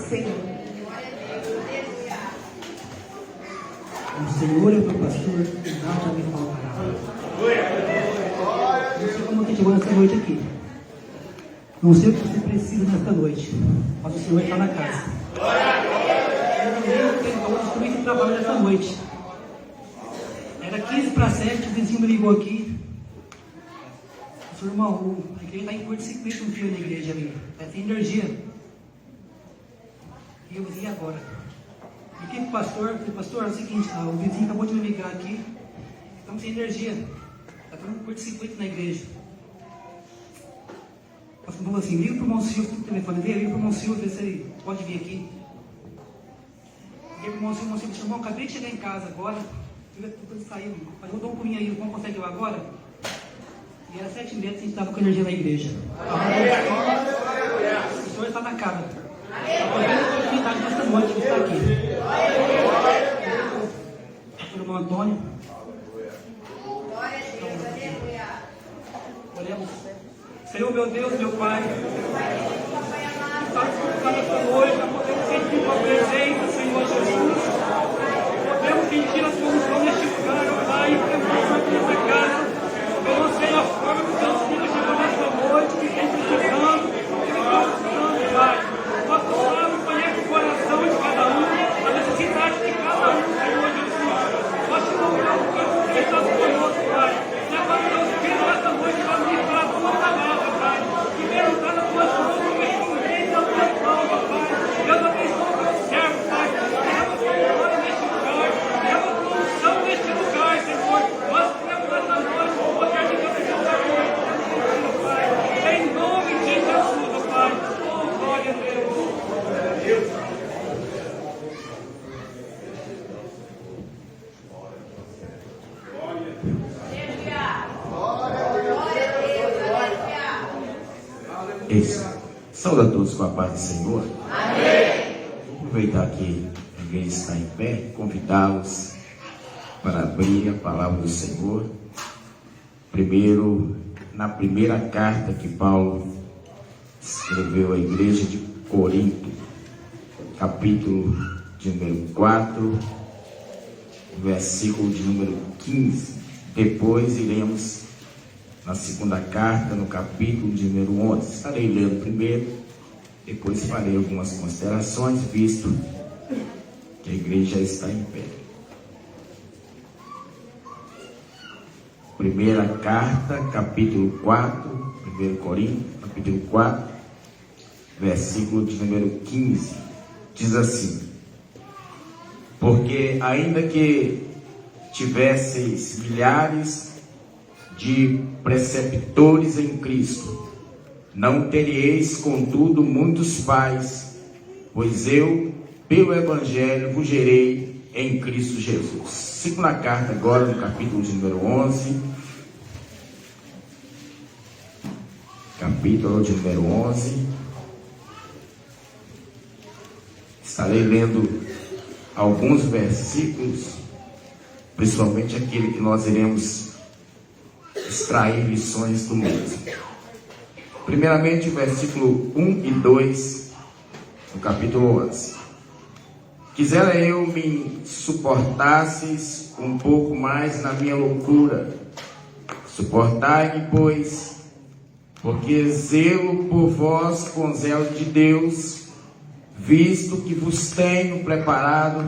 Senhor. O Senhor é o meu pastor e nada me faltará. Não sei como que chegou nessa noite aqui. Não sei o que você precisa nesta noite, mas o Senhor está na casa. Eu não sei quem é o instrumento de trabalho nessa noite. Era 15 para 7, o vizinho me ligou aqui. O senhor, irmão, a igreja está em curto-circuito um fio na igreja ali. Está sem energia. E eu disse, e agora? E que o pastor? Eu falei, pastor, é o seguinte, o vizinho acabou de me ligar aqui. Estamos sem energia. Está tendo um curto-circuito na igreja. O pastor falou assim, liga para o irmão Silvio, tem o telefone dele, liga para o irmão Silvio, vê se ele pode vir aqui. Liguei para o irmão Silvio disse, irmão, acabei de chegar em casa agora. Depois saiu, mas eu dou um pulinho aí, o irmão consegue ir lá agora? E era 7h30 que a gente estava com energia na igreja. O Senhor está na casa. Aproveita a oportunidade dessa noite que está aqui. Pastor irmão Antônio. Oremos. Senhor, meu Deus, meu Pai. Está desculpado esta noite, para poder sentir tua presença, Senhor Jesus. Podemos sentir a sua unção neste lugar, ó Pai, aqui nessa casa. Eu não sei a forma que o Teu Filho chegou nesta noite, que tem precisando, que está precisando, Pai. Nós falamos, conhece o coração de cada um, a necessidade de cada um, Senhor Jesus. Nós te louvamos, porque Você está conosco, Pai. Leva o Teu Filho nesta noite para ministrar a Tua palavra, Pai. Que venha estar nas Tuas mãos, como instrumento da Tua palavra, Pai. Deus abençoe o Teu servo, Pai. Leva a Tua glória neste lugar. Leva a Tua unção neste lugar, Senhor. Nós cremos nessa noite com o poder de Deus neste lugar, Pai. Em nome de Jesus, Pai. Oh, glória a Deus. Saúde a todos com a paz do Senhor. Amém. Vou aproveitar que a igreja está em pé, convidá-los para abrir a palavra do Senhor. Primeiro, na primeira carta que Paulo escreveu à igreja de Corinto, capítulo de número 4, versículo de número 15. Depois iremos na segunda carta, no capítulo de número 11. Estarei lendo primeiro, depois farei algumas considerações, visto que a igreja já está em pé. Primeira carta, capítulo 4, 1 Coríntios, capítulo 4, versículo de número 15. Diz assim: porque ainda que tivesseis milhares de preceptores em Cristo, não teríeis, contudo, muitos pais, pois eu, pelo Evangelho, vos gerei em Cristo Jesus. Segunda carta agora, no capítulo de número 11. Capítulo de número 11. Estarei lendo alguns versículos, principalmente aquele que nós iremos extrair lições do mesmo. Primeiramente, o versículo 1 e 2 do capítulo 11. Quisera eu me suportasseis um pouco mais na minha loucura. Suportai-me, pois, porque zelo por vós com zelo de Deus, visto que vos tenho preparado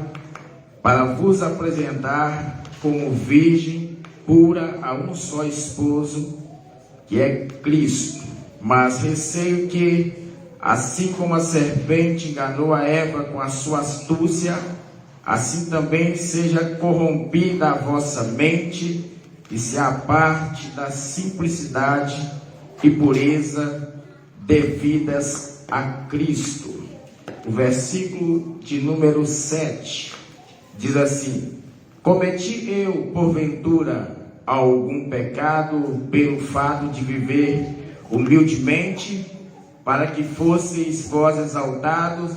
para vos apresentar como virgem pura a um só esposo, que é Cristo. Mas receio que, assim como a serpente enganou a Eva com a sua astúcia, assim também seja corrompida a vossa mente e se aparte da simplicidade e pureza devidas a Cristo. O versículo de número 7 diz assim: cometi eu, porventura, algum pecado pelo fato de viver humildemente, para que fosseis vós exaltados,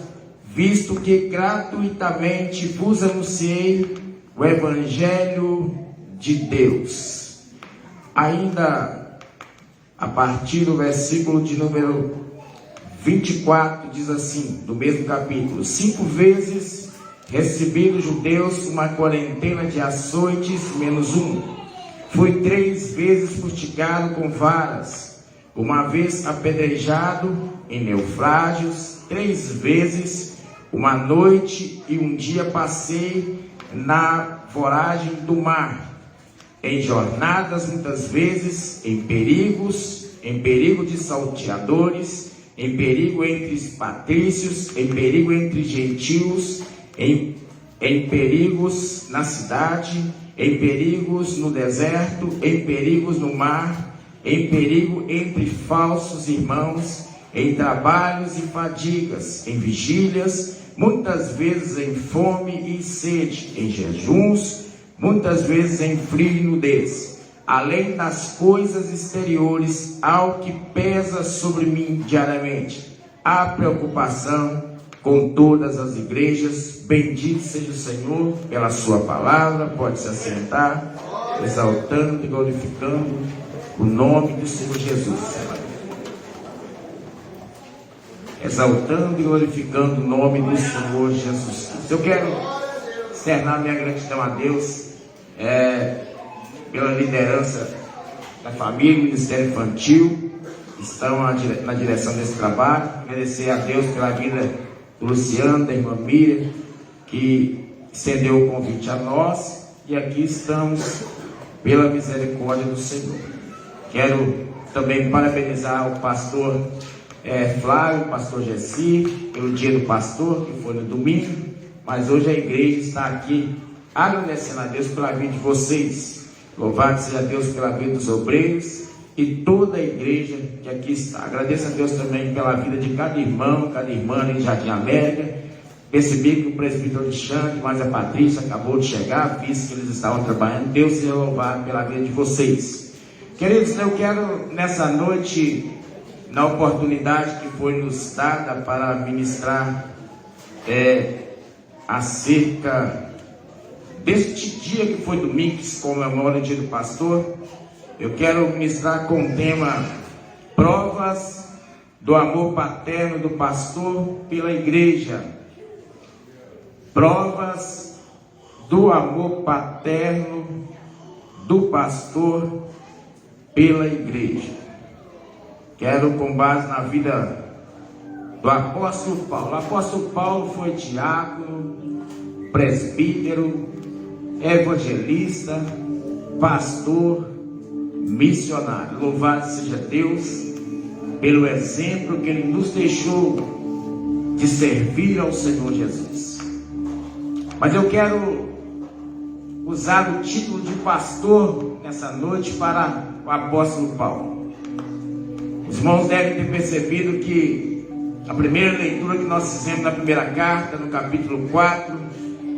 visto que gratuitamente vos anunciei o Evangelho de Deus? Ainda a partir do versículo de número 24 diz assim, do mesmo capítulo: 5 vezes recebi dos judeus uma quarentena de açoites menos um. Fui 3 vezes fustigado com varas, uma vez apedrejado em naufrágios, 3 vezes, uma noite e um dia passei na voragem do mar, em jornadas muitas vezes, em perigo de salteadores, em perigo entre os patrícios, em perigo entre gentios, em perigos na cidade, em perigos no deserto, em perigos no mar, em perigo entre falsos irmãos, em trabalhos e fadigas, em vigílias, muitas vezes em fome e sede, em jejuns, muitas vezes em frio e nudez, além das coisas exteriores, ao que pesa sobre mim diariamente, a preocupação com todas as igrejas. Bendito seja o Senhor pela sua palavra. Pode se assentar, exaltando e glorificando o nome do Senhor Jesus. Exaltando e glorificando o nome do Senhor Jesus. Eu quero externar minha gratidão a Deus pela liderança da família, Ministério Infantil, que estão na direção desse trabalho. Agradecer a Deus pela vida do Luciano, da irmã Miriam, que estendeu o convite a nós, e aqui estamos pela misericórdia do Senhor. Quero também parabenizar o pastor Flávio, o pastor Gessi, pelo dia do pastor, que foi no domingo, mas hoje a igreja está aqui agradecendo a Deus pela vida de vocês. Louvado seja Deus pela vida dos obreiros e toda a igreja que aqui está. Agradeço a Deus também pela vida de cada irmão, cada irmã em Jardim América. Percebi que o presbítero Alexandre, mas a Patrícia acabou de chegar, visto que eles estavam trabalhando. Deus seja louvado pela vida de vocês. Queridos, eu quero nessa noite, na oportunidade que foi nos dada para ministrar acerca deste dia que foi domingo, que se comemora o dia do pastor, eu quero ministrar com o tema provas do amor paterno do pastor pela igreja. Provas do amor paterno do pastor pela igreja. Quero, com base na vida do apóstolo Paulo. O apóstolo Paulo foi diácono, presbítero, evangelista, pastor, missionário. Louvado seja Deus pelo exemplo que ele nos deixou de servir ao Senhor Jesus. Mas eu quero usar o título de pastor nessa noite para o apóstolo Paulo. Os irmãos devem ter percebido que a primeira leitura que nós fizemos na primeira carta, no capítulo 4,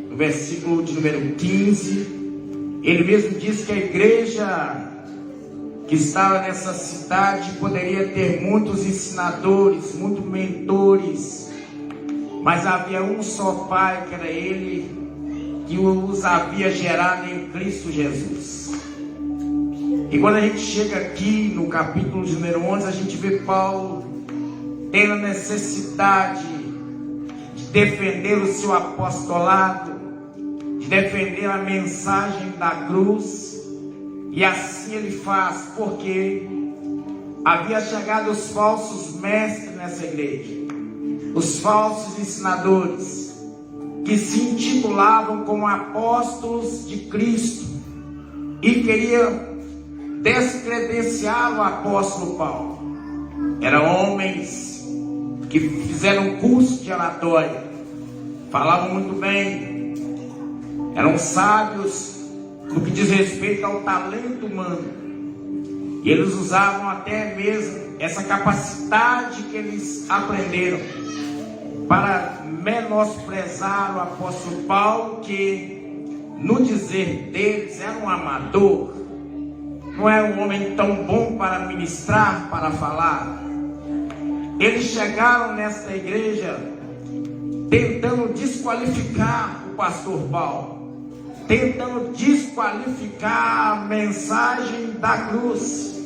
no versículo de número 15, ele mesmo disse que a igreja que estava nessa cidade poderia ter muitos ensinadores, muitos mentores, mas havia um só Pai, que era Ele, que os havia gerado em Cristo Jesus. E quando a gente chega aqui no capítulo de número 11, a gente vê Paulo tendo a necessidade de defender o seu apostolado, de defender a mensagem da cruz. E assim ele faz, porque havia chegado os falsos mestres nessa igreja, os falsos ensinadores, que se intitulavam como apóstolos de Cristo e queriam descredenciar o apóstolo Paulo. Eram homens que fizeram curso de oratória, falavam muito bem, eram sábios no que diz respeito ao talento humano, e eles usavam até mesmo essa capacidade que eles aprenderam para menosprezar o apóstolo Paulo, que no dizer deles era um amador, não era um homem tão bom para ministrar, para falar. Eles chegaram nesta igreja tentando desqualificar o pastor Paulo, tentando desqualificar a mensagem da cruz.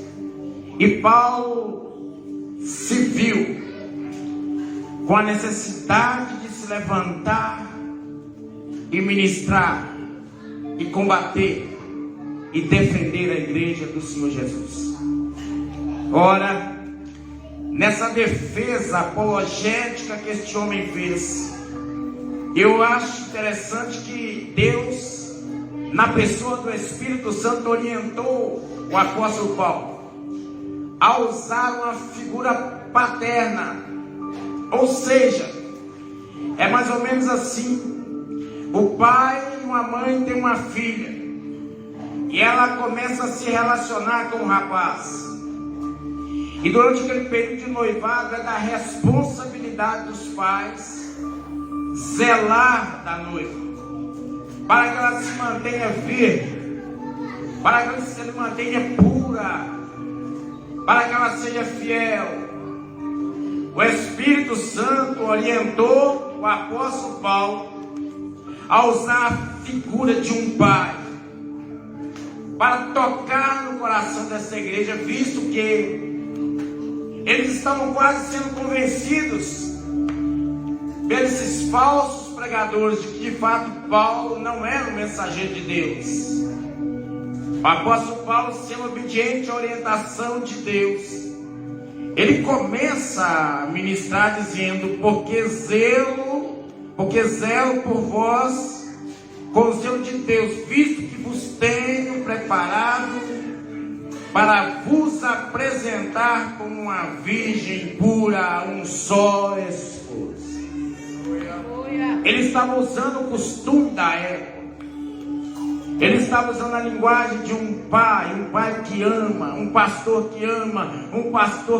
E Paulo se viu com a necessidade de se levantar e ministrar e combater e defender a igreja do Senhor Jesus. Ora, nessa defesa apologética que este homem fez, eu acho interessante que Deus, na pessoa do Espírito Santo, orientou o apóstolo Paulo a usar uma figura paterna. Ou seja, é mais ou menos assim: o pai e uma mãe têm uma filha, e ela começa a se relacionar com o rapaz, e durante aquele período de noivado é da responsabilidade dos pais zelar da noiva, para que ela se mantenha virgem, para que ela se mantenha pura, para que ela seja fiel. O Espírito Santo orientou o apóstolo Paulo a usar a figura de um pai para tocar no coração dessa igreja, visto que eles estavam quase sendo convencidos pelos falsos pregadores de que de fato Paulo não era o mensageiro de Deus. O apóstolo Paulo, sendo obediente à orientação de Deus, ele começa a ministrar dizendo: porque zelo por vós com o zelo de Deus, visto que vos tenho preparado para vos apresentar como uma virgem pura a um só esposo. Ele estava usando o costume da época. Ele estava usando a linguagem de um pai que ama, um pastor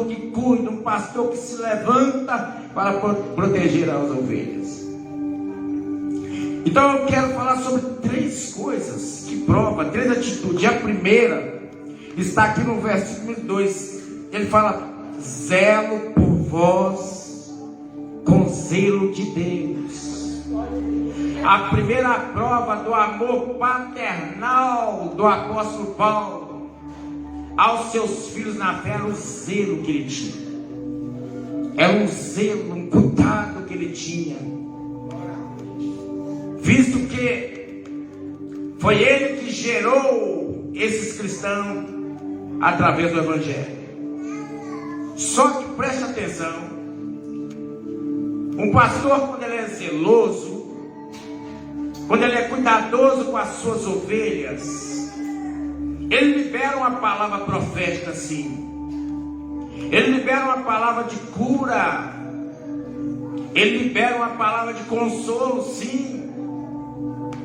que cuida, um pastor que se levanta para proteger as ovelhas. Então eu quero falar sobre três coisas que provam, três atitudes. A primeira está aqui no versículo 2. Ele fala: zelo por vós com zelo de Deus. A primeira prova do amor paternal do apóstolo Paulo aos seus filhos na fé era o zelo que ele tinha. Era um zelo, um cuidado que ele tinha, visto que foi ele que gerou esses cristãos através do Evangelho. Só que preste atenção: um pastor, quando ele é zeloso, quando ele é cuidadoso com as suas ovelhas, ele libera uma palavra profética, sim. Ele libera uma palavra de cura. Ele libera uma palavra de consolo, sim.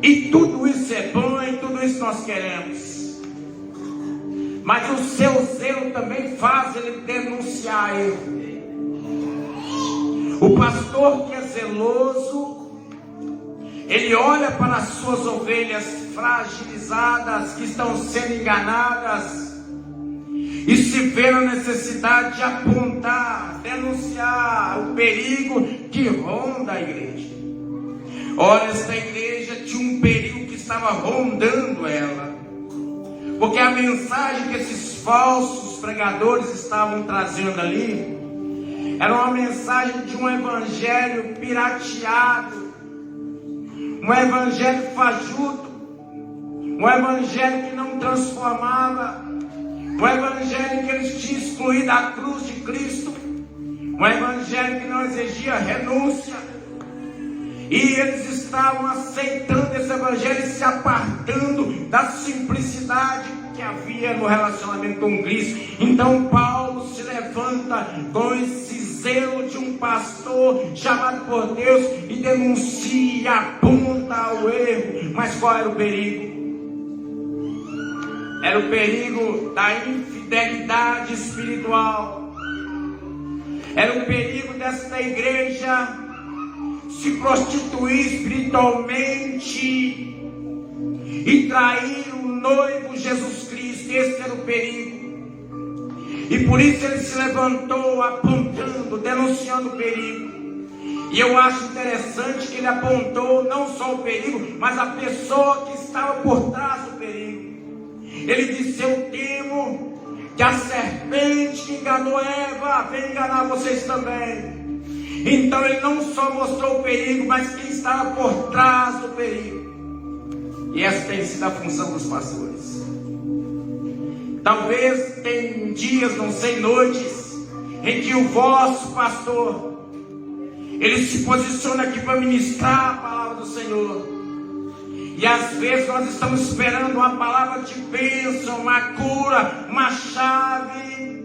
E tudo isso é bom, e tudo isso nós queremos. Mas o seu zelo também faz ele denunciar ele. O pastor que é zeloso, ele olha para as suas ovelhas fragilizadas, que estão sendo enganadas, e se vê na necessidade de apontar, denunciar o perigo que ronda a igreja. Ora, esta igreja tinha um perigo que estava rondando ela, porque a mensagem que esses falsos pregadores estavam trazendo ali era uma mensagem de um evangelho pirateado, um evangelho fajuto, um evangelho que não transformava, um evangelho que eles tinham excluído a cruz de Cristo, um evangelho que não exigia renúncia, e eles estavam aceitando esse evangelho e se apartando da simplicidade que havia no relacionamento com Cristo. Então Paulo se levanta com esse zelo de um pastor chamado por Deus e denuncia, aponta o erro. Mas qual era o perigo? Era o perigo da infidelidade espiritual. Era o perigo desta igreja se prostituir espiritualmente e trair o noivo Jesus Cristo. Esse era o perigo. E por isso ele se levantou apontando, denunciando o perigo. E eu acho interessante que ele apontou não só o perigo, mas a pessoa que estava por trás do perigo. Ele disse: eu temo que a serpente que enganou Eva venha enganar vocês também. Então ele não só mostrou o perigo, mas quem estava por trás do perigo. E essa tem sido a função dos pastores. Talvez tem dias, não sei, noites, em que o vosso pastor, ele se posiciona aqui para ministrar a palavra do Senhor. E às vezes nós estamos esperando uma palavra de bênção, uma cura, uma chave.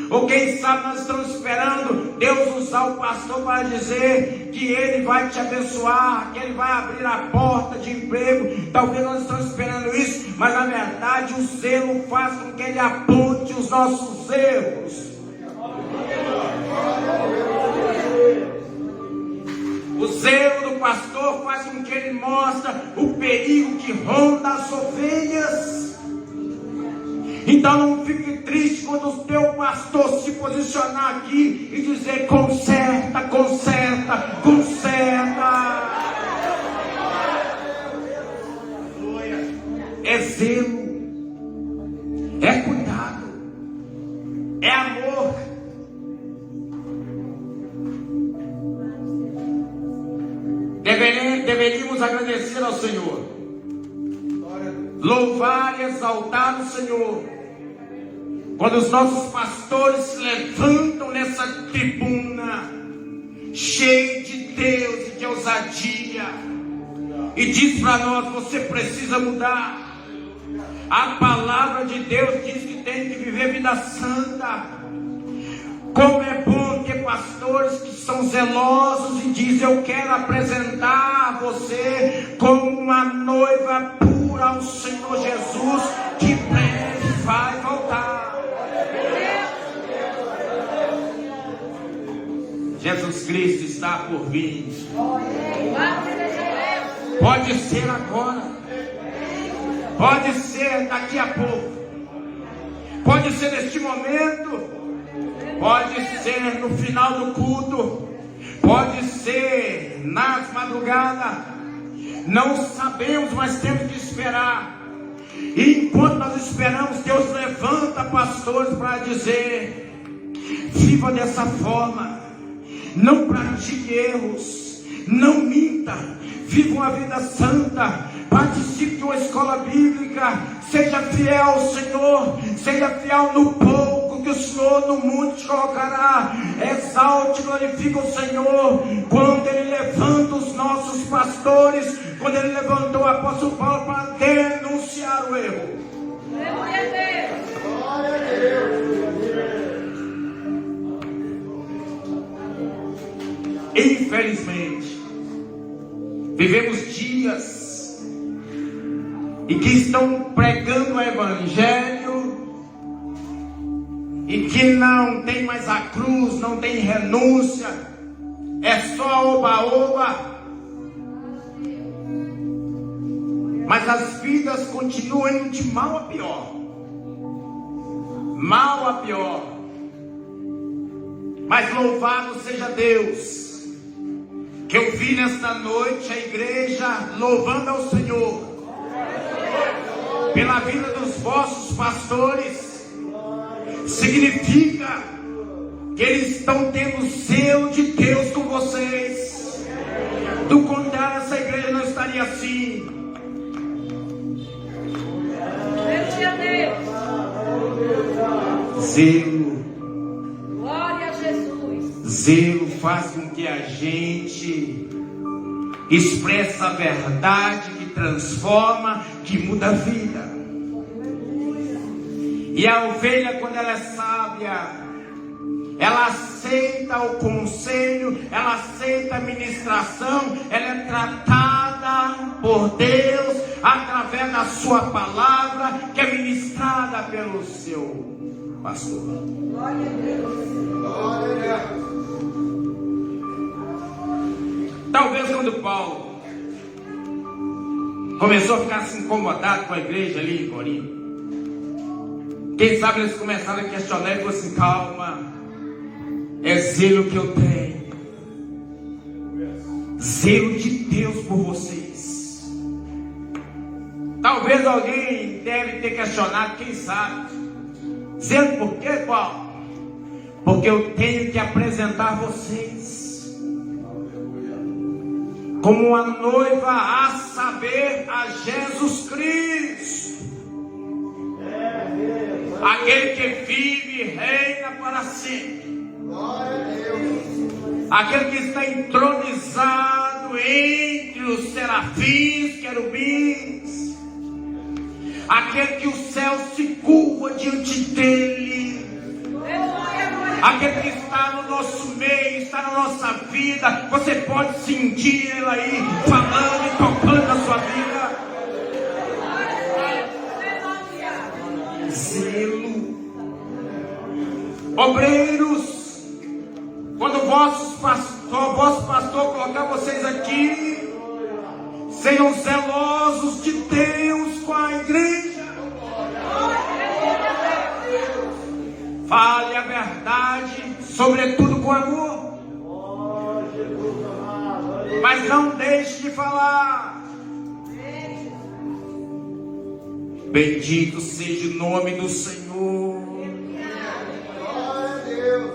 Ou quem sabe nós estamos esperando Deus usar o pastor para dizer que ele vai te abençoar, que ele vai abrir a porta de emprego. Talvez nós estamos esperando isso, mas na verdade o zelo faz com que ele aponte os nossos erros. O zelo do pastor faz com que ele mostre o perigo que ronda as ovelhas. Então não fique triste quando o teu pastor se posicionar aqui e dizer: conserta, conserta, conserta. É zelo, é cuidado, é amor. Deveríamos agradecer ao Senhor, louvar e exaltar o Senhor, quando os nossos pastores se levantam nessa tribuna, cheio de Deus e de ousadia, e diz para nós: você precisa mudar. A palavra de Deus diz que tem que viver vida santa. Como é bom ter pastores que são zelosos e dizem: eu quero apresentar você como uma noiva pura ao Senhor Jesus, que breve vai voltar. Jesus Cristo está por vir. Pode ser agora, pode ser daqui a pouco, pode ser neste momento, pode ser no final do culto, pode ser nas madrugadas. Não sabemos, mas temos que esperar. E enquanto nós esperamos, Deus levanta pastores para dizer: viva dessa forma, não pratique erros, não minta, viva uma vida santa, participe de uma escola bíblica, seja fiel ao Senhor, seja fiel no pouco que o Senhor no mundo te colocará. Exalte e glorifique o Senhor. Quando Ele levanta os nossos pastores, quando Ele levantou o apóstolo Paulo para denunciar o erro. Glória a Deus. Glória a Deus. Infelizmente, vivemos dias e que estão pregando o Evangelho e que não tem mais a cruz, não tem renúncia, é só oba-oba. Mas as vidas continuam indo de mal a pior. Mal a pior. Mas louvado seja Deus, que eu vi nesta noite a igreja louvando ao Senhor pela vida dos vossos pastores. Significa que eles estão tendo o selo de Deus com vocês. Do contrário, essa igreja não estaria assim. Zelo. Glória a Jesus. Zelo faz com que a gente expresse a verdade que transforma, que muda a vida. E a ovelha, quando ela é sábia, ela aceita o conselho, ela aceita a ministração, ela é tratada por Deus através da sua palavra, que é ministrada pelo seu pastor. Glória a Deus. Glória a Deus. Talvez quando Paulo começou a ficar se incomodado com a igreja ali em Corinto, quem sabe eles começaram a questionar e falaram assim: calma, é zelo que eu tenho, zelo de Deus por vocês. Talvez alguém deve ter questionado, quem sabe, zelo por quê, Paulo? Porque eu tenho que apresentar vocês como a noiva, a saber, a Jesus Cristo, aquele que vive e reina para sempre, aquele que está entronizado entre os serafins, querubins, aquele que o céu se curva diante dele, aquele que está no nosso meio, está na nossa vida. Você pode sentir ele aí falando e tocando na sua vida. Zelo. Obreiros, quando o vosso pastor colocar vocês aqui, sejam zelosos de Deus com a igreja. Fale a verdade, sobretudo com amor. Mas não deixe de falar. Bendito seja o nome do Senhor.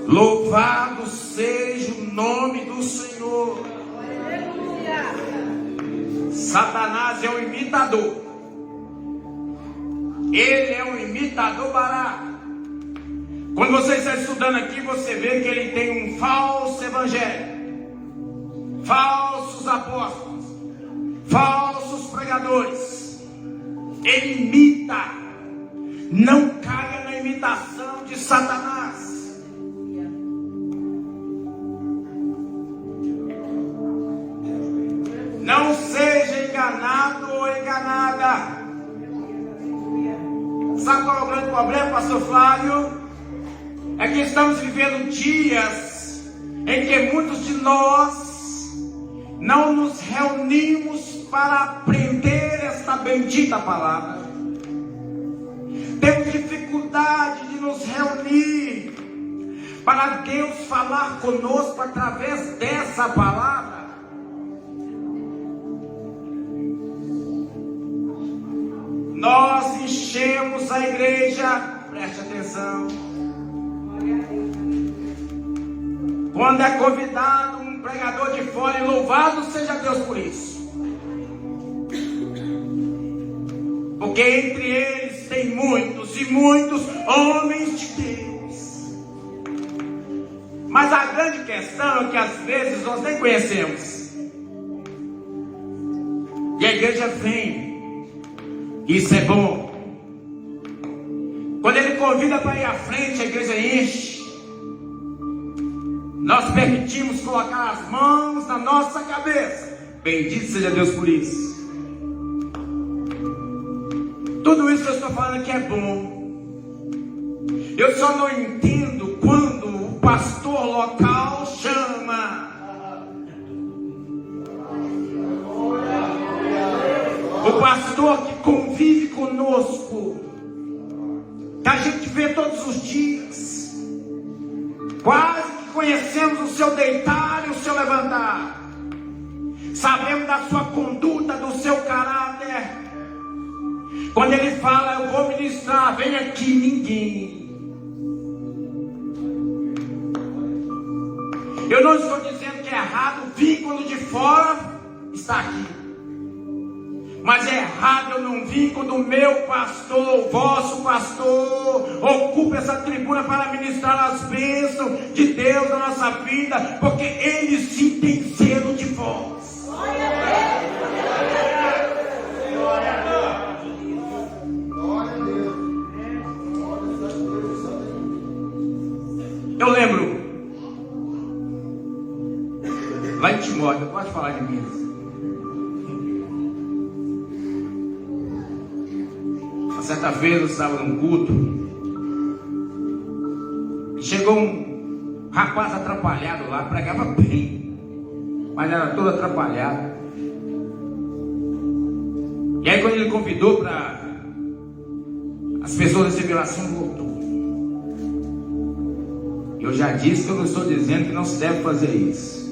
Louvado seja o nome do Senhor. Satanás é um imitador. Ele é um imitador barato. Quando você está estudando aqui, você vê que ele tem um falso evangelho, falsos apóstolos, falsos pregadores. Ele imita. Não caia na imitação de Satanás. Não seja enganado ou enganada. Sabe qual é o grande problema, pastor Flávio? É que estamos vivendo dias em que muitos de nós não nos reunimos para aprender esta bendita palavra. Temos dificuldade de nos reunir para Deus falar conosco através dessa palavra. Nós enchemos a igreja, preste atenção. Quando é convidado um pregador de fora, e louvado seja Deus por isso, porque entre eles tem muitos e muitos homens de Deus. Mas a grande questão é que às vezes nós nem conhecemos, e a igreja vem. Isso é bom. Quando ele convida para ir à frente, a igreja enche. Nós permitimos colocar as mãos na nossa cabeça. Bendito seja Deus por isso. Tudo isso que eu estou falando aqui é bom. Eu só não entendo quando o pastor local chama. O pastor que convive conosco, que a gente vê todos os dias, quase que conhecemos o seu deitar e o seu levantar, sabemos da sua conduta, do seu caráter. Quando ele fala, eu vou ministrar, vem aqui, ninguém. Eu não estou dizendo que é errado vir quando de fora está aqui. Mas é errado eu não vir quando o meu pastor, o vosso pastor, ocupa essa tribuna para ministrar as bênçãos de Deus na nossa vida, porque ele sim tem zelo de vós. Eu lembro, lá em Timóteo, pode falar de mim. Certa vez eu estava num culto e chegou um rapaz atrapalhado lá, pregava bem, mas era todo atrapalhado. E aí quando ele convidou para as pessoas receberem oração, voltou. Eu já disse que eu não estou dizendo que não se deve fazer isso,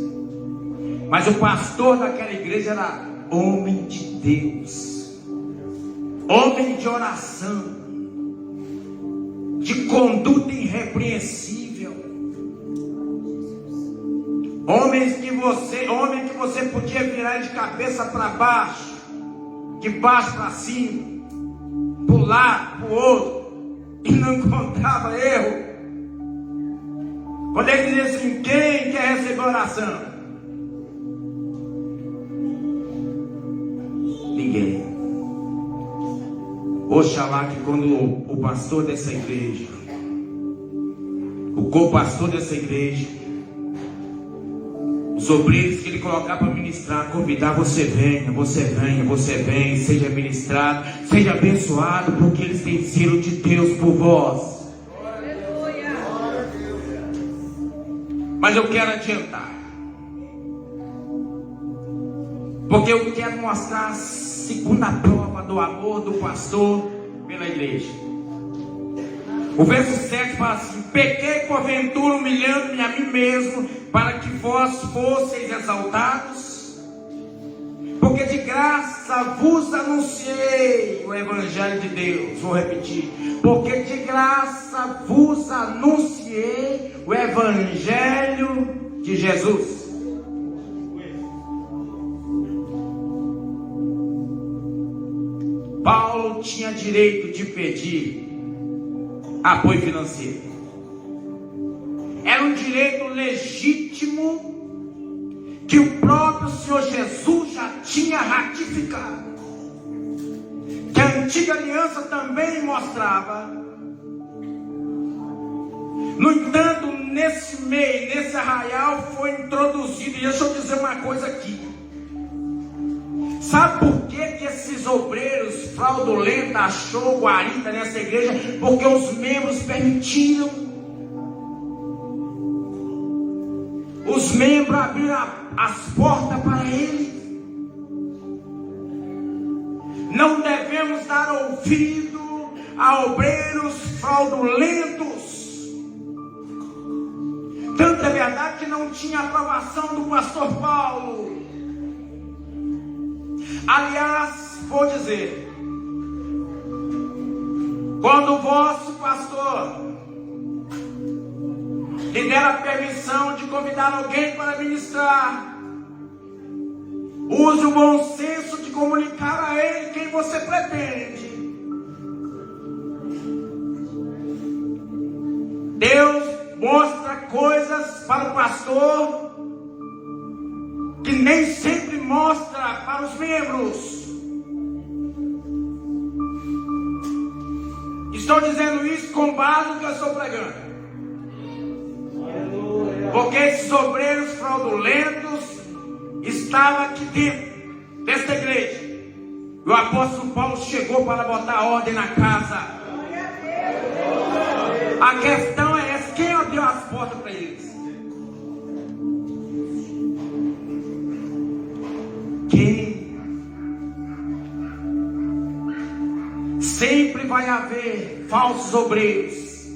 mas o pastor daquela igreja era homem de Deus, homem de oração, de conduta irrepreensível. Homem que você podia virar de cabeça para baixo, de baixo para cima, para um lado, para o outro, e não encontrava erro. Quando ele dizia assim: quem quer receber oração? Ninguém. Oxalá que quando o pastor dessa igreja, o co-pastor dessa igreja, os obreiros que ele colocar para ministrar, convidar, você venha, seja ministrado, seja abençoado, porque eles têm selo de Deus por vós. Mas eu quero adiantar, porque eu quero mostrar a segunda prova do amor do pastor pela igreja. O verso 7 fala assim: pequei porventura humilhando-me a mim mesmo, para que vós fosseis exaltados, porque de graça vos anunciei o evangelho de Deus. Vou repetir: porque de graça vos anunciei o evangelho de Jesus. Paulo tinha direito de pedir apoio financeiro. Era um direito legítimo que o próprio Senhor Jesus já tinha ratificado, que a antiga aliança também mostrava. No entanto, nesse meio, nesse arraial, foi introduzido, e deixa eu dizer uma coisa aqui. Sabe por que esses obreiros fraudulentos achou guarita nessa igreja? Porque os membros permitiram. Os membros abriram as portas para ele. Não devemos dar ouvido a obreiros fraudulentos. Tanto é verdade que não tinha aprovação do pastor Paulo. Aliás, vou dizer, quando o vosso pastor lhe der a permissão de convidar alguém para ministrar, use o bom senso de comunicar a ele quem você pretende. Deus mostra coisas para o pastor que nem sempre mostra para os membros. Estou dizendo isso com base no que eu estou pregando. Porque esses obreiros fraudulentos estavam aqui dentro desta igreja. E o apóstolo Paulo chegou para botar ordem na casa. A questão é essa: quem abriu as portas para eles? Sempre vai haver falsos obreiros,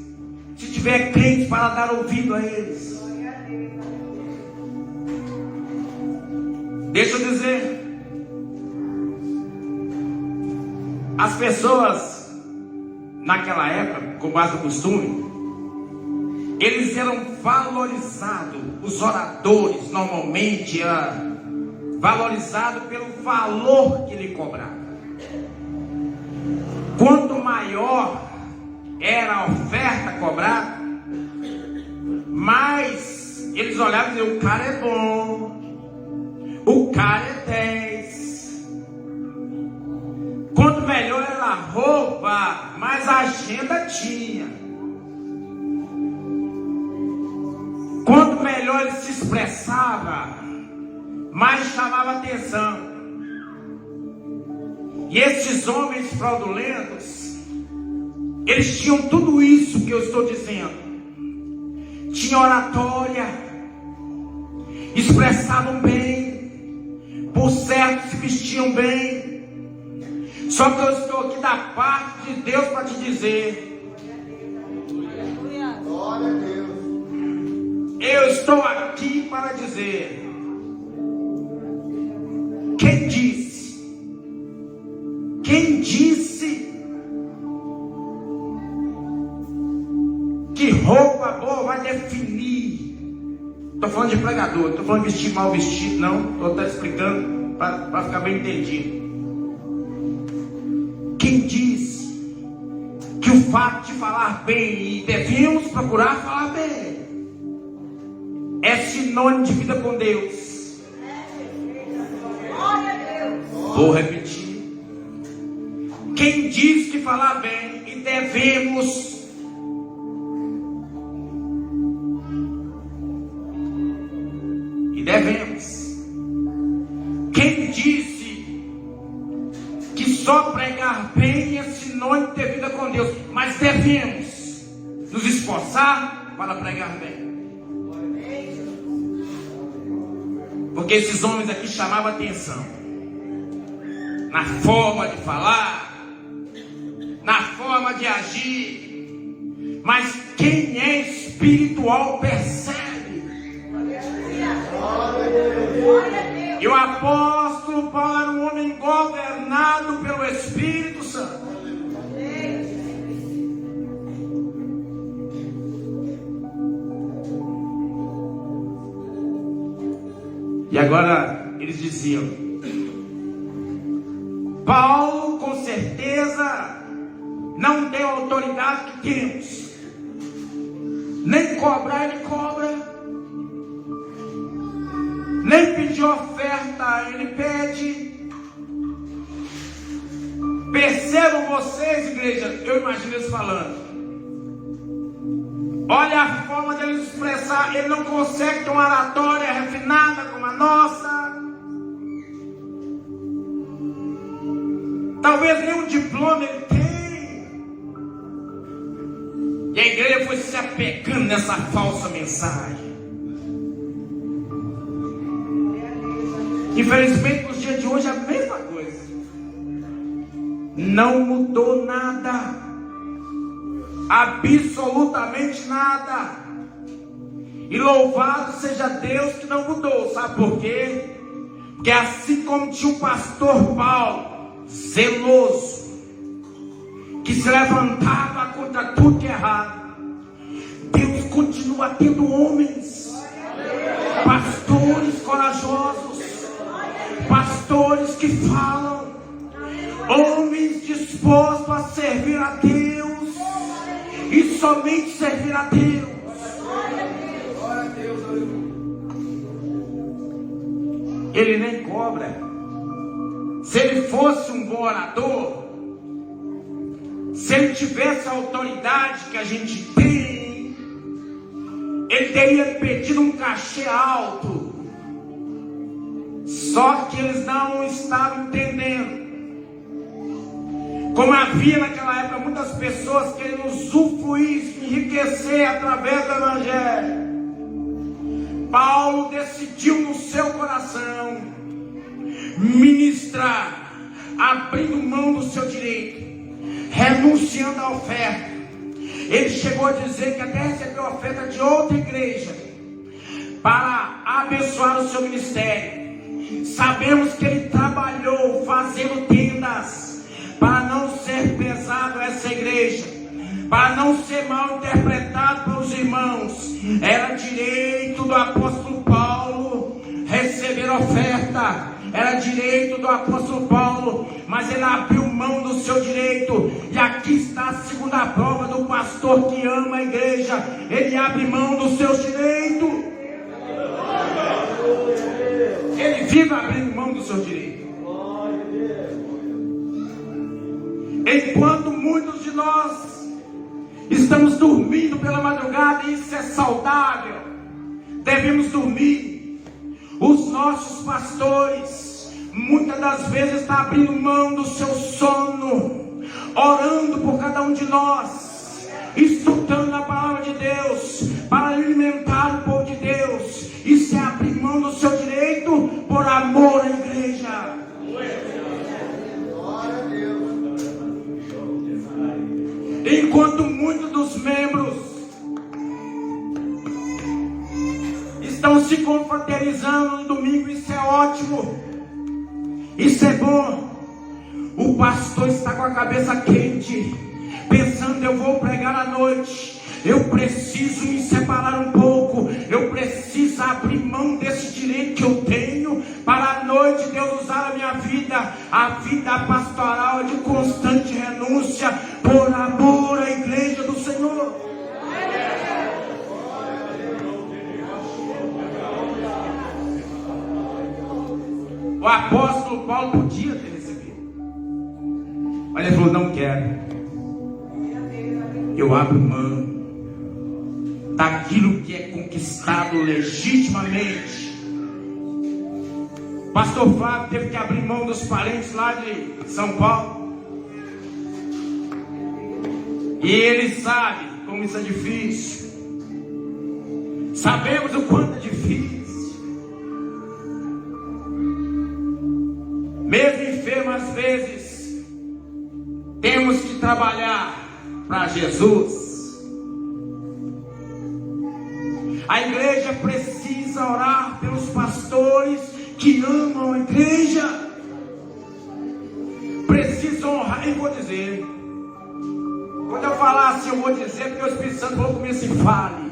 se tiver crentes para dar ouvido a eles. Deixa eu dizer, as pessoas naquela época, com base no costume, eles eram valorizados. Os oradores normalmente eram valorizados pelo valor que lhe cobrava. Quanto maior era a oferta cobrada, mais eles olhavam e diziam: o cara é bom, o cara é 10. Quanto melhor era a roupa, mais a agenda tinha. Quanto melhor ele se expressava, mais chamava atenção. E esses homens fraudulentos, eles tinham tudo isso que eu estou dizendo. Tinha oratória, expressavam bem, por certo se vestiam bem. Só que eu estou aqui da parte de Deus para te dizer: glória a Deus. Eu estou aqui para dizer: quem disse que roupa boa vai definir Estou falando de pregador, não estou falando de vestir mal vestido, não. Estou até explicando para ficar bem entendido. Quem diz que o fato de falar bem, e devemos procurar falar bem, é sinônimo de vida com Deus? Glória a Deus. Vou repetir. Quem diz que falar bem e devemos quem disse que só pregar bem é sinônimo de ter vida com Deus? Mas devemos nos esforçar para pregar bem. Porque esses homens aqui chamavam atenção na forma de falar, na forma de agir, mas quem é espiritual percebe. E o apóstolo Paulo era um homem governado pelo Espírito Santo. E agora eles diziam: Paulo com certeza não tem a autoridade que temos, nem cobrar ele cobra, nem pedir oferta ele pede. Percebam vocês, igreja, eu imagino eles falando. Olha a forma dele expressar. Ele não consegue ter uma oratória refinada como a nossa. Talvez nenhum diploma ele tem. E a igreja foi se apegando nessa falsa mensagem. Infelizmente, nos dias de hoje é a mesma coisa. Não mudou nada. Absolutamente nada. E louvado seja Deus que não mudou. Sabe por quê? Porque assim como tinha o pastor Paulo, zeloso, que se levantava contra tudo que é errado, Deus continua tendo homens, pastores corajosos, pastores que falam, homens dispostos a servir a Deus e somente servir a Deus. Ele nem cobra. Se ele fosse um bom orador, se ele tivesse a autoridade que a gente tem, ele teria pedido um cachê alto. Só que eles não estavam entendendo. Como havia naquela época muitas pessoas querendo usufruir, enriquecer através do Evangelho, Paulo decidiu no seu coração ministrar, abrindo mão do seu direito, renunciando à oferta. Ele chegou a dizer que até recebeu a oferta de outra igreja para abençoar o seu ministério. Sabemos que ele trabalhou fazendo tendas para não ser pesado essa igreja, para não ser mal interpretado pelos irmãos. Era direito do apóstolo Paulo receber oferta, era direito do apóstolo Paulo, mas ele abriu mão do seu direito. E aqui está a segunda prova do pastor que ama a igreja: ele abre mão dos seus direitos. Ele vive abrindo mão do seu direito. Enquanto muitos de nós estamos dormindo pela madrugada, e isso é saudável, devemos dormir. Os nossos pastores muitas das vezes estão abrindo mão do seu sono, orando por cada um de nós, estudando a palavra de Deus para alimentar o povo de Deus. Isso é abrir mão do seu direito por amor à igreja. Enquanto muitos dos membros estão se confraternizando no domingo, isso é ótimo, isso é bom. O pastor está com a cabeça quente, pensando: eu vou pregar à noite, eu preciso me separar um pouco, eu preciso precisar abrir mão desse direito que eu tenho, para a noite Deus usar a vida pastoral de constante renúncia, por amor à igreja do Senhor. O apóstolo Paulo podia ter recebido, mas ele falou: não quero, eu abro mão daquilo que é conquistado legitimamente. Pastor Flávio teve que abrir mão dos parentes lá de São Paulo, e ele sabe como isso é difícil. Sabemos o quanto é difícil. Mesmo enfermo, às vezes temos que trabalhar para Jesus. A igreja precisa orar pelos pastores que amam a igreja. Precisa honrar. E vou dizer, quando eu falar assim, eu vou dizer porque o Espírito Santo falou comigo assim: fale.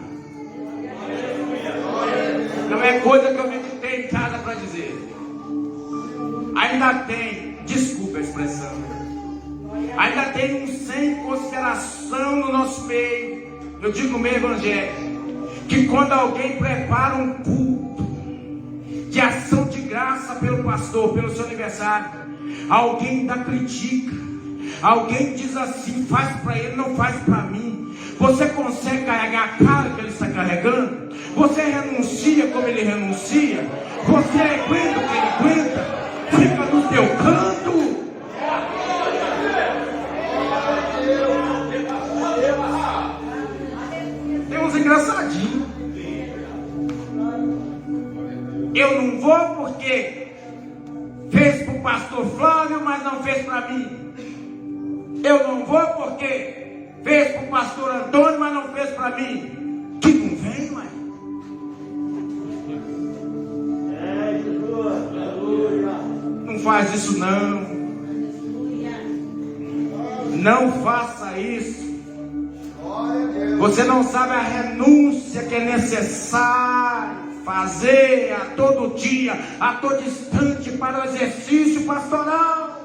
Não é coisa que eu meditei em casa para dizer. Ainda tem, desculpa a expressão, ainda tem um sem consideração no nosso meio, eu digo no meio evangélico, que quando alguém prepara um culto de ação de graça pelo pastor, pelo seu aniversário, alguém ainda critica, alguém diz assim: faz para ele, não faz para mim. Você consegue carregar a cara que ele está carregando? Você renuncia como ele renuncia? Você aguenta o que ele aguenta? Fica no teu canto. Tem uns engraçadinhos. Eu não vou porque fez para o pastor Flávio, mas não fez para mim. Eu não vou porque fez para o pastor Antônio, mas não fez para mim. Que não vem, mãe. Não faz isso não. Não faça isso. Você não sabe a renúncia que é necessário fazer a todo dia, a todo instante, para o exercício pastoral.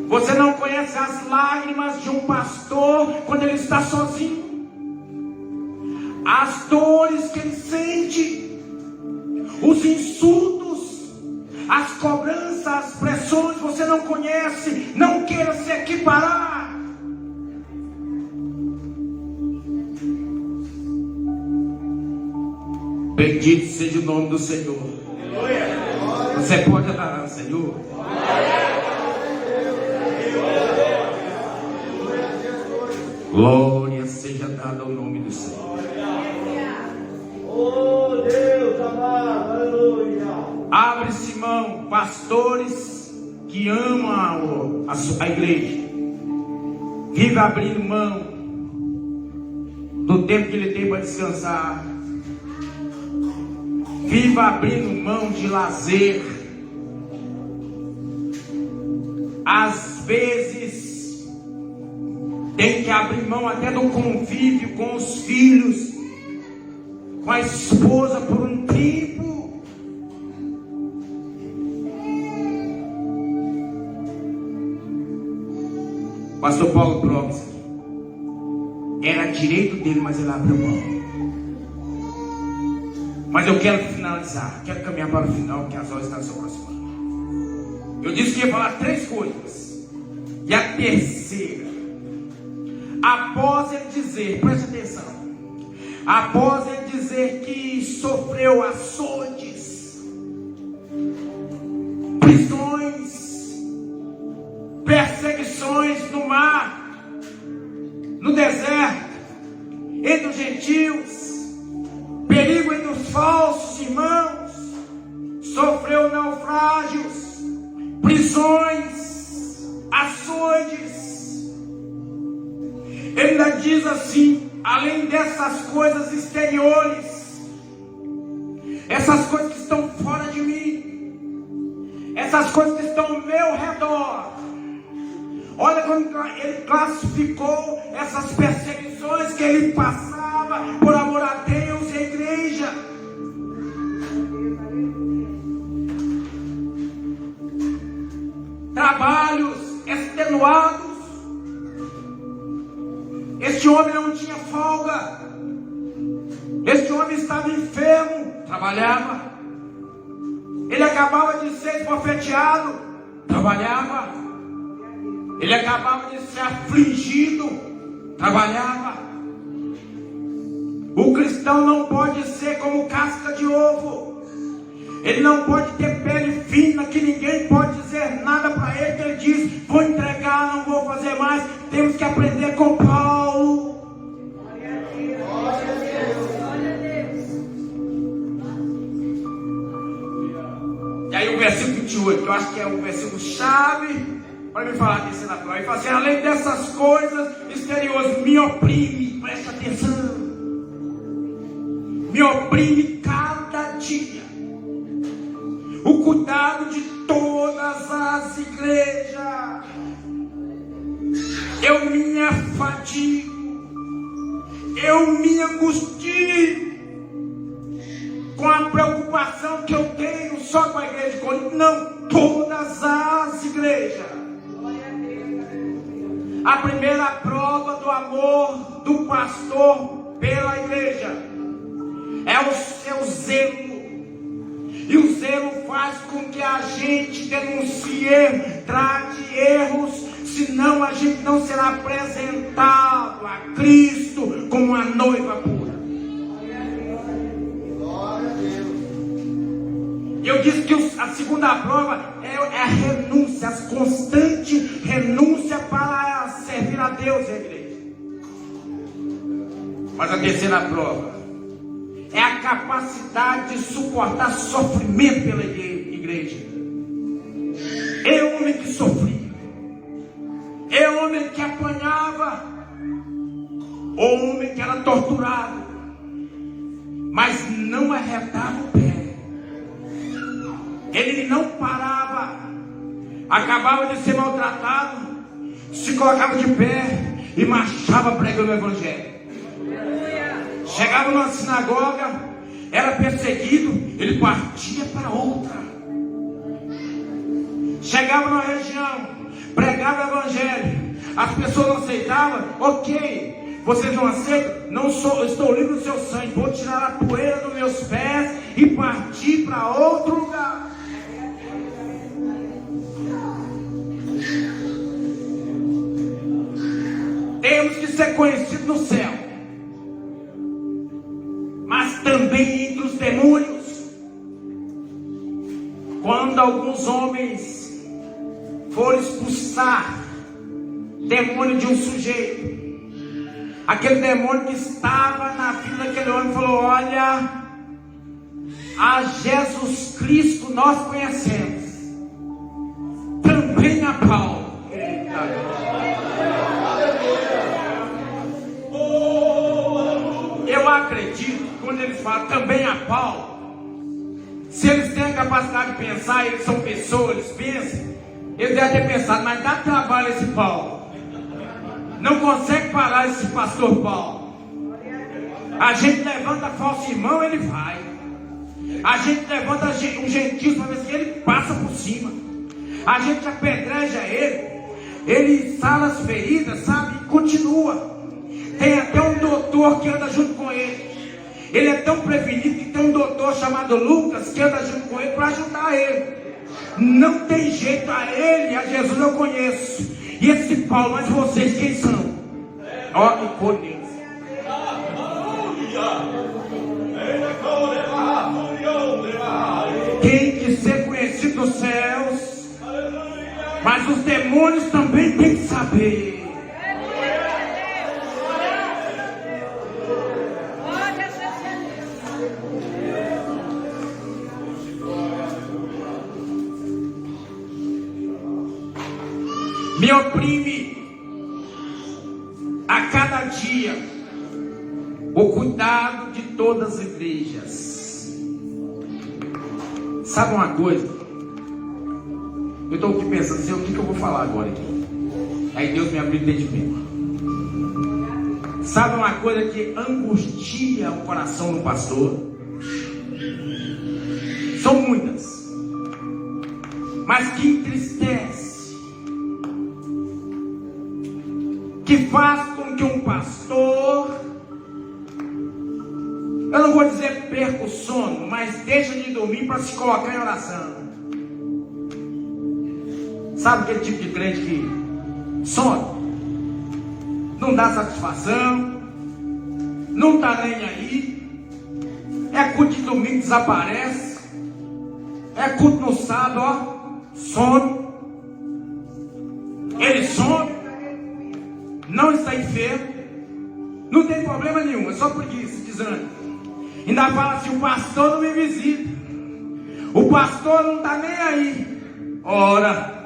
Você não conhece as lágrimas de um pastor quando ele está sozinho, as dores que ele sente, os insultos, as cobranças, as pressões. Você não conhece. Não queira se equiparar. Bendito seja o nome do Senhor. Você pode adorar ao Senhor? Glória seja dada ao nome do Senhor. Oh Deus amado, aleluia. Abre-se mão, pastores que amam a igreja. Vive abrindo mão do tempo que ele tem para descansar. Viva abrindo mão de lazer. Às vezes tem que abrir mão até do convívio com os filhos, com a esposa por um tempo. Pastor Paulo Brooks, era direito dele, mas ele abriu mão. Mas eu quero finalizar, quero caminhar para o final, porque as horas estão se aproximando. Eu disse que ia falar 3 coisas. E a terceira, após ele dizer, preste atenção, após ele dizer que sofreu açoites, prisões, perseguições no mar, no deserto, entre os gentios, perigo entre os falsos irmãos, sofreu naufrágios, prisões, açoites. Ele ainda diz assim: além dessas coisas exteriores, essas coisas que estão fora de mim, essas coisas que estão ao meu redor, olha como ele classificou essas perseguições que ele passava. trabalhava por amor a Deus e a igreja. Trabalhos extenuados. Este homem não tinha folga. Este homem estava enfermo, trabalhava. Ele acabava de ser esbofeteado, trabalhava. Ele acabava de ser afligido, trabalhava. O cristão não pode ser como casca de ovo. Ele não pode ter pele fina, que ninguém pode dizer nada para ele, que ele diz, vou entregar, não vou fazer mais. Temos que aprender com Paulo. Glória a Deus. Glória a Deus. E aí o versículo 28, que eu acho que é o versículo chave para me falar disso na prova. Ele fala assim, além dessas coisas exteriores, me oprime, presta atenção. Me oprime cada dia o cuidado de todas as igrejas. Eu me afadigo, eu me angustio com a preocupação que eu tenho só com a igreja de Corinto, não, todas as igrejas. A primeira prova do amor do pastor pela igreja é o seu zelo. E o zelo faz com que a gente denuncie, trate erros, senão a gente não será apresentado a Cristo como uma noiva pura. Eu disse que a segunda prova é a renúncia, a constante renúncia para servir a Deus e a igreja. Mas a terceira prova é a capacidade de suportar sofrimento pela igreja. É o homem que sofria, é o homem que apanhava, o homem que era torturado, mas não arredava o pé. Ele não parava, acabava de ser maltratado, se colocava de pé e marchava pregando o evangelho. Chegava numa sinagoga, era perseguido, ele partia para outra. Chegava numa região, pregava o evangelho, as pessoas não aceitavam, ok, vocês não aceitam? Não sou, estou livre do seu sangue, vou tirar a poeira dos meus pés e partir para outro lugar. Temos que ser conhecidos no céu, mas também entre os demônios. Quando alguns homens foram expulsar demônio de um sujeito, aquele demônio que estava na vida daquele homem falou, olha, a Jesus Cristo nós conhecemos, também a Paulo. Eu acredito que quando eles falam também a Paulo, se eles têm a capacidade de pensar, eles são pessoas, eles pensam, eles devem ter pensado, mas dá trabalho esse Paulo, não consegue parar esse pastor Paulo. A gente levanta falso irmão, ele vai. A gente levanta um gentil para ver se ele passa por cima. A gente apedreja ele sala as feridas, sabe, e continua. Tem até um doutor que anda junto com ele. Ele é tão prevenido que tem um doutor chamado Lucas que anda junto com ele para ajudar ele. Não tem jeito a ele, a Jesus eu conheço. E esse Paulo, mas vocês quem são? Ó, que conheço. Tem que ser conhecido nos céus, mas os demônios também têm que saber. Me oprime a cada dia o cuidado de todas as igrejas. Sabe uma coisa? Eu estou aqui pensando assim, o que eu vou falar agora aqui? Aí Deus me abriu o entendimento. Sabe uma coisa que angustia o coração do pastor? São muitas, mas que entristece, que faz com que um pastor, eu não vou dizer perca o sono, mas deixa de dormir para se colocar em oração. Sabe aquele tipo de crente que some, não dá satisfação, não está nem aí, é culto de domingo, desaparece, é culto no sábado, ó, some, ele some, não está enfermo, não tem problema nenhum, é só preguiça, desânimo. Ainda fala assim: o pastor não me visita, o pastor não está nem aí. Ora,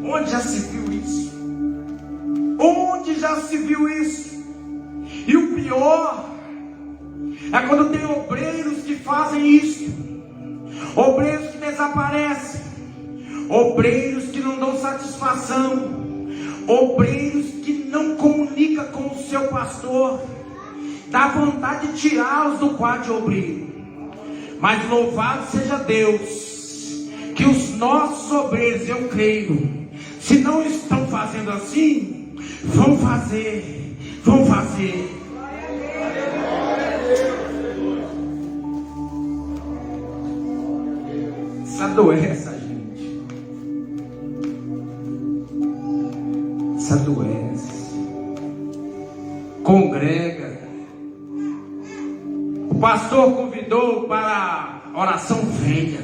onde já se viu isso? Onde já se viu isso? E o pior é quando tem obreiros que fazem isso, obreiros que desaparecem, obreiros que não dão satisfação, obreiros que não comunicam com o seu pastor. Dá vontade de tirá-los do quadro de obreiro. Mas louvado seja Deus, que os nossos obreiros, eu creio, se não estão fazendo assim, vão fazer. Isso adoece a gente. Isso adoece. Congrega. O pastor convidou para a oração, venha.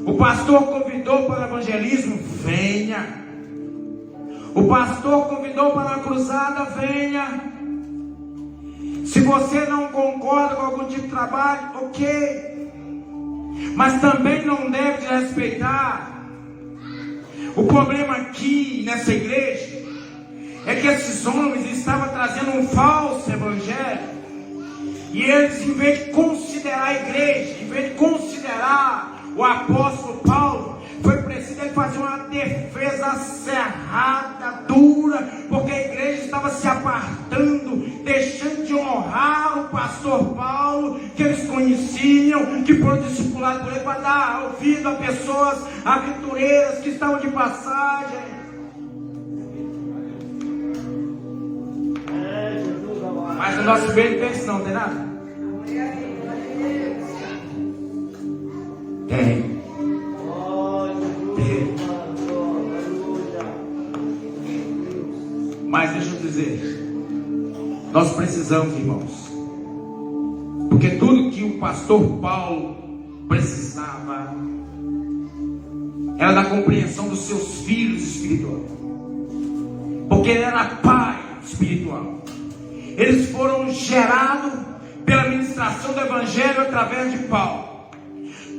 O pastor convidou para o evangelismo, venha. O pastor convidou para a cruzada, venha. Se você não concorda com algum tipo de trabalho, ok, mas também não deve respeitar. O problema aqui nessa igreja é que esses homens estavam trazendo um falso evangelho. E eles, em vez de considerar a igreja, em vez de considerar o apóstolo Paulo, foi preciso ele fazer uma defesa cerrada, dura, porque a igreja estava se apartando, deixando de honrar o pastor Paulo, que eles conheciam, que foram discipulados por ele, para dar ouvido a pessoas aventureiras que estavam de passagem. Mas no nosso meio tem isso, não tem nada? Tem. Mas deixa eu dizer, nós precisamos, irmãos, porque tudo que o pastor Paulo precisava era da compreensão dos seus filhos espirituais, porque ele era pai espiritual. Eles foram gerados pela ministração do evangelho através de Paulo.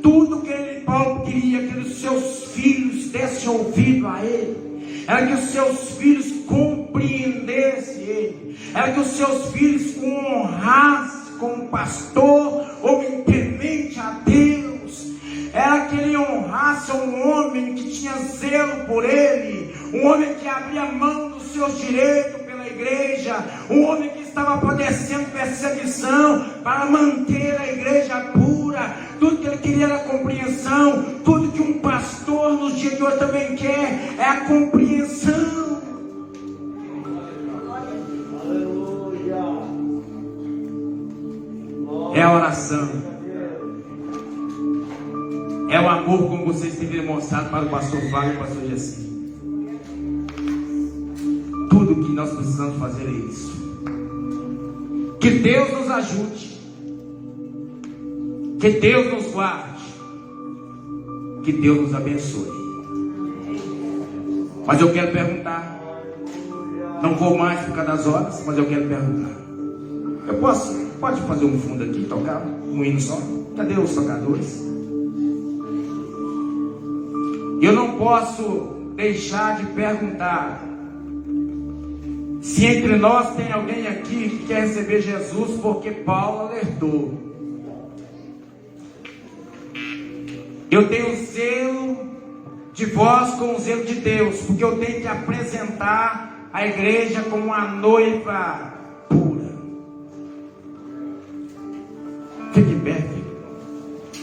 Tudo que Paulo queria que os seus filhos dessem ouvido a ele, era que os seus filhos compreendessem ele, era que os seus filhos o honrassem como pastor, homem temente a Deus, era que ele honrasse um homem que tinha zelo por ele, um homem que abria mão dos seus direitos pela igreja, um homem que estava padecendo perseguição para manter a igreja pura. Tudo que ele queria era compreensão. Tudo que um pastor nos dias de hoje também quer é a compreensão. É a oração, é o amor, como vocês têm demonstrado para o pastor Flávio e o pastor Gessi. Tudo que nós precisamos fazer é isso. Que Deus nos ajude, que Deus nos guarde, que Deus nos abençoe. Mas eu quero perguntar, não vou mais por causa das horas, mas eu quero perguntar. Pode fazer um fundo aqui, tocar um hino só? Cadê os tocadores? Eu não posso deixar de perguntar se entre nós tem alguém aqui que quer receber Jesus, porque Paulo alertou. Eu tenho zelo de vós com o zelo de Deus, porque eu tenho que apresentar a a igreja como uma noiva pura. Fique bem, filho.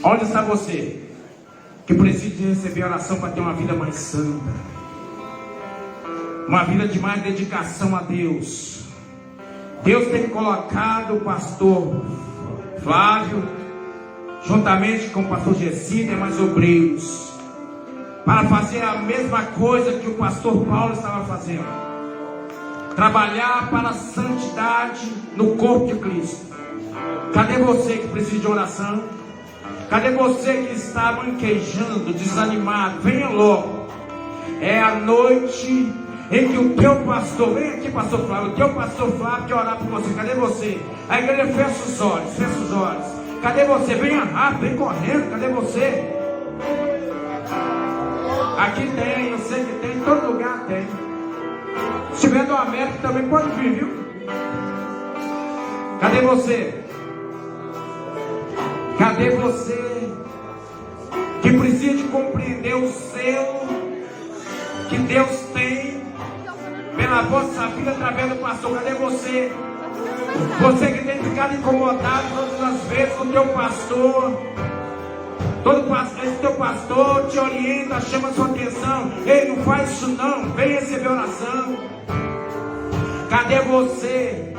Onde está você que precisa receber oração para ter uma vida mais santa, uma vida de mais dedicação a Deus? Deus tem colocado o pastor Flávio, juntamente com o pastor Gessi e demais obreiros, para fazer a mesma coisa que o pastor Paulo estava fazendo: trabalhar para a santidade no corpo de Cristo. Cadê você que precisa de oração? Cadê você que está manquejando, desanimado? Venha logo. É a noite em que o teu pastor, vem aqui, pastor Flávio, o teu pastor Flávio quer orar por você. Cadê você? A igreja fecha os olhos, fecha os olhos. Cadê você? Venha rápido, vem correndo. Cadê você? Aqui tem, eu sei que tem, em todo lugar tem. Se tiver do América também pode vir, viu? Cadê você? Cadê você que precisa de compreender o selo que Deus tem pela vossa vida através do pastor? Cadê você? Você que tem ficado incomodado todas as vezes com o teu pastor. Esse teu pastor te orienta, chama a sua atenção. Ei, não faz isso não, vem receber oração. Cadê você?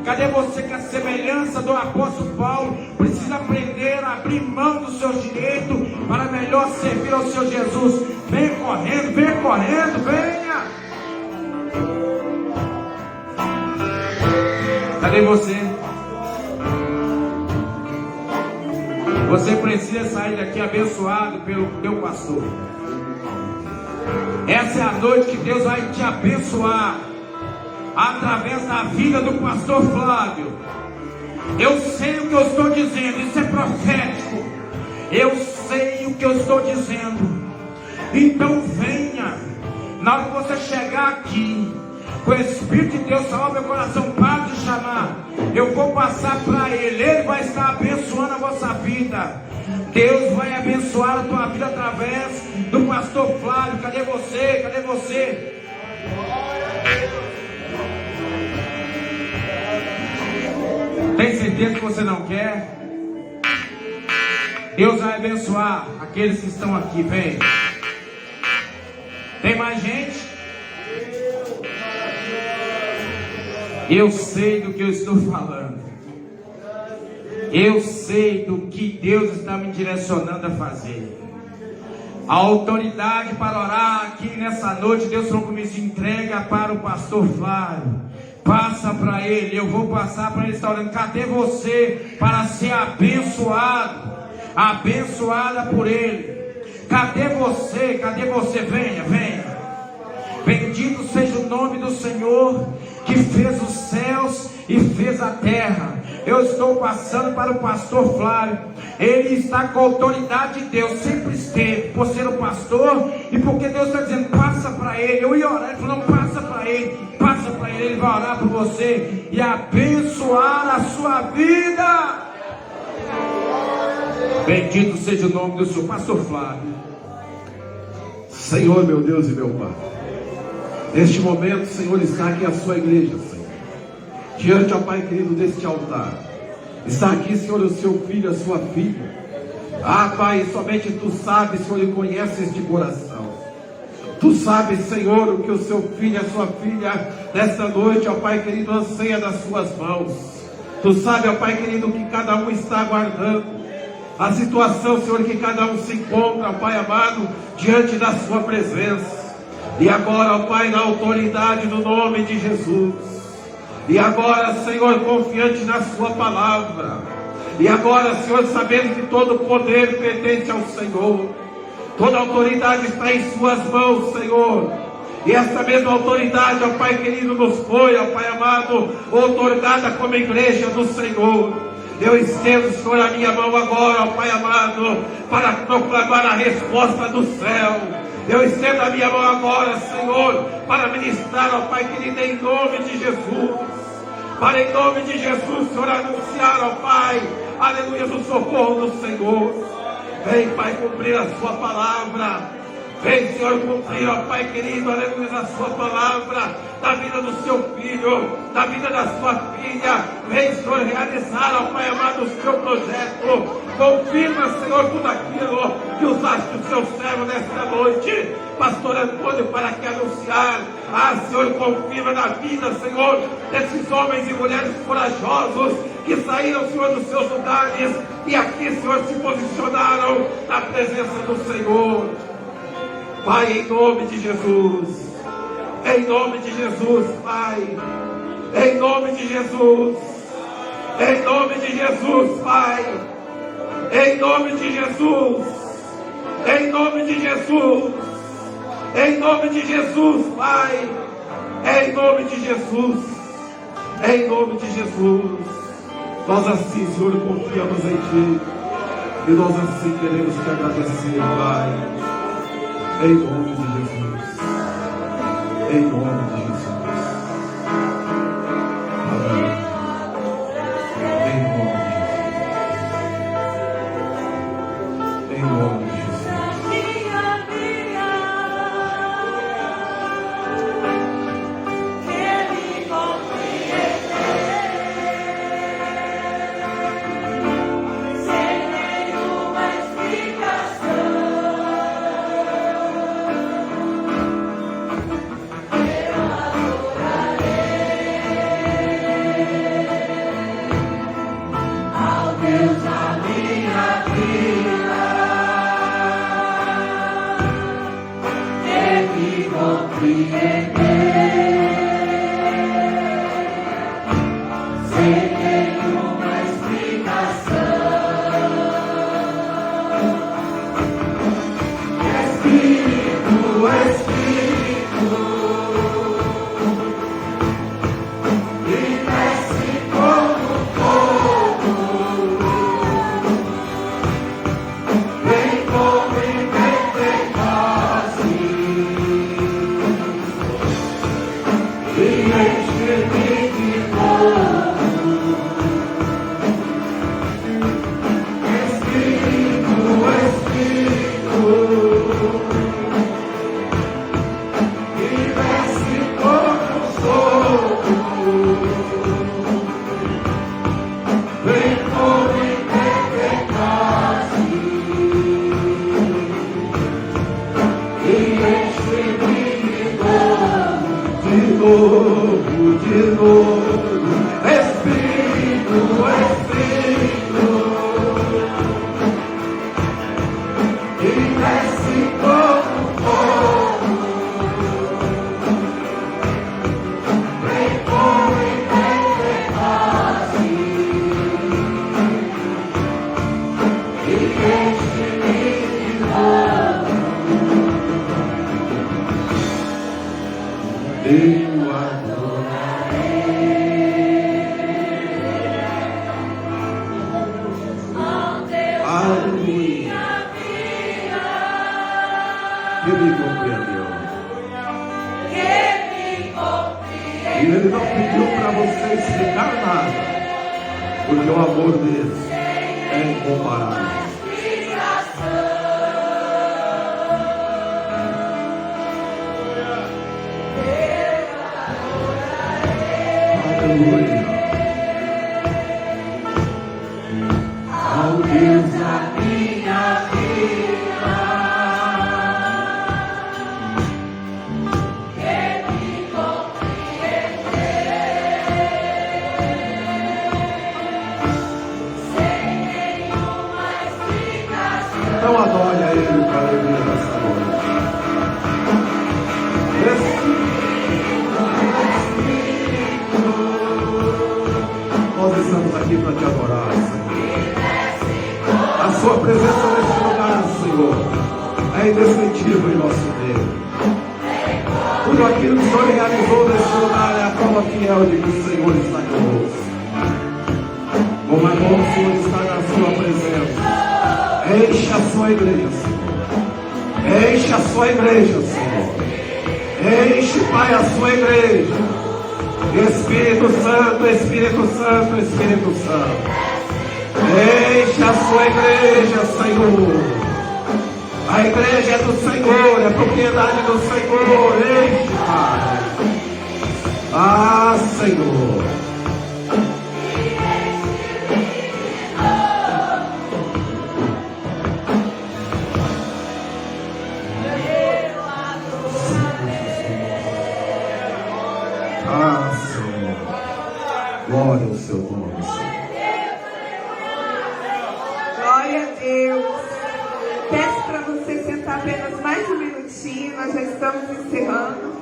Cadê você que a semelhança do apóstolo Paulo precisa aprender a abrir mão dos seus direitos para melhor servir ao Senhor Jesus? Venha correndo, venha! Cadê você? Você precisa sair daqui abençoado pelo teu pastor. Essa é a noite que Deus vai te abençoar através da vida do pastor Flávio. Eu sei o que eu estou dizendo, isso é profético. Eu sei o que eu estou dizendo. Então venha. Na hora que você chegar aqui, com o Espírito de Deus salvar meu coração, para de chamar. Eu vou passar para Ele vai estar abençoando a vossa vida. Deus vai abençoar a tua vida através do pastor Flávio. Cadê você? Cadê você? Tem certeza que você não quer? Deus vai abençoar aqueles que estão aqui. Vem. Tem mais gente? Eu sei do que eu estou falando. Eu sei do que Deus está me direcionando a fazer. A autoridade para orar aqui nessa noite, Deus falou comigo: se entrega para o pastor Flávio. Passa para ele, eu vou passar para ele. Está orando. Cadê você para ser abençoado? Abençoada por ele. Cadê você? Cadê você? Venha, venha. Bendito seja o nome do Senhor, que fez os céus e fez a terra. Eu estou passando para o pastor Flávio. Ele está com a autoridade de Deus, sempre esteve, por ser o pastor, e porque Deus está dizendo: passa para ele. Eu ia orar, ele falou: não, passa para ele, ele vai orar por você e abençoar a sua vida. Bendito seja o nome do Senhor. Pastor Flávio. Senhor, meu Deus e meu Pai, neste momento, Senhor, está aqui a sua igreja, Senhor, diante, ó Pai querido, deste altar. Está aqui, Senhor, o seu filho, a sua filha. Ah, Pai, somente Tu sabes, Senhor, e conheces este coração. Tu sabes, Senhor, o que o seu filho e a sua filha nesta noite, ó Pai querido, anseia das suas mãos. Tu sabes, ó Pai querido, que cada um está aguardando. A situação, Senhor, que cada um se encontra, ó Pai amado, diante da sua presença. E agora, ó Pai, na autoridade do nome de Jesus. E agora, Senhor, confiante na sua palavra. E agora, Senhor, sabendo que todo poder pertence ao Senhor. Toda autoridade está em suas mãos, Senhor. E essa mesma autoridade, ó Pai querido, nos foi, ó Pai amado, outorgada como igreja do Senhor. Eu estendo, Senhor, a minha mão agora, ó Pai amado, para proclamar a resposta do céu. Eu estendo a minha mão agora, Senhor, para ministrar, ó Pai querido, em nome de Jesus. Para em nome de Jesus, Senhor, anunciar, ó Pai, aleluia, o socorro do Senhor. Vem, Pai, cumprir a sua palavra. Vem, Senhor, cumprir, ó Pai querido, aleluia, a sua palavra, da vida do seu filho, da vida da sua filha. Vem, Senhor, realizar, ó Pai amado, o seu projeto. Confirma, Senhor, tudo aquilo que usaste o seu servo nesta noite, pastor Antônio, para que anunciar. Ah, Senhor, confirma na vida, Senhor, desses homens e mulheres corajosos que saíram, Senhor, dos seus lugares e aqui, Senhor, se posicionaram na presença do Senhor. Pai, em nome de Jesus, em nome de Jesus, Pai, em nome de Jesus, em nome de Jesus, Pai, em nome de Jesus, em nome de Jesus, em nome de Jesus, Pai, em nome de Jesus, em nome de Jesus. Nós assim, Senhor, confiamos em Ti e nós assim queremos Te agradecer, Pai. Em nome de Jesus. Em nome de Jesus. Amém. Em nome de Jesus. Em nome de Jesus. Então adore a Ele com a alegria dessa noite. Nós estamos aqui para Te adorar, Senhor. A Sua presença nesse lugar, Senhor, é indescritível em nosso meio. Tudo aquilo que o Senhor realizou nesse lugar é a prova fiel de que o Senhor está conosco. Como é bom o Senhor estar na Sua presença. Enche a Sua igreja, Senhor. Enche a Sua igreja, Senhor. Enche, Pai, a Sua igreja. Espírito Santo, Espírito Santo, Espírito Santo. Enche a Sua igreja, Senhor. A igreja é do Senhor, é propriedade do Senhor. Enche, Pai. Ah, Senhor. Ah, Senhor. Glória ao seu nome, Senhor. Glória a Deus. Peço para você sentar apenas mais um minutinho, nós já estamos encerrando.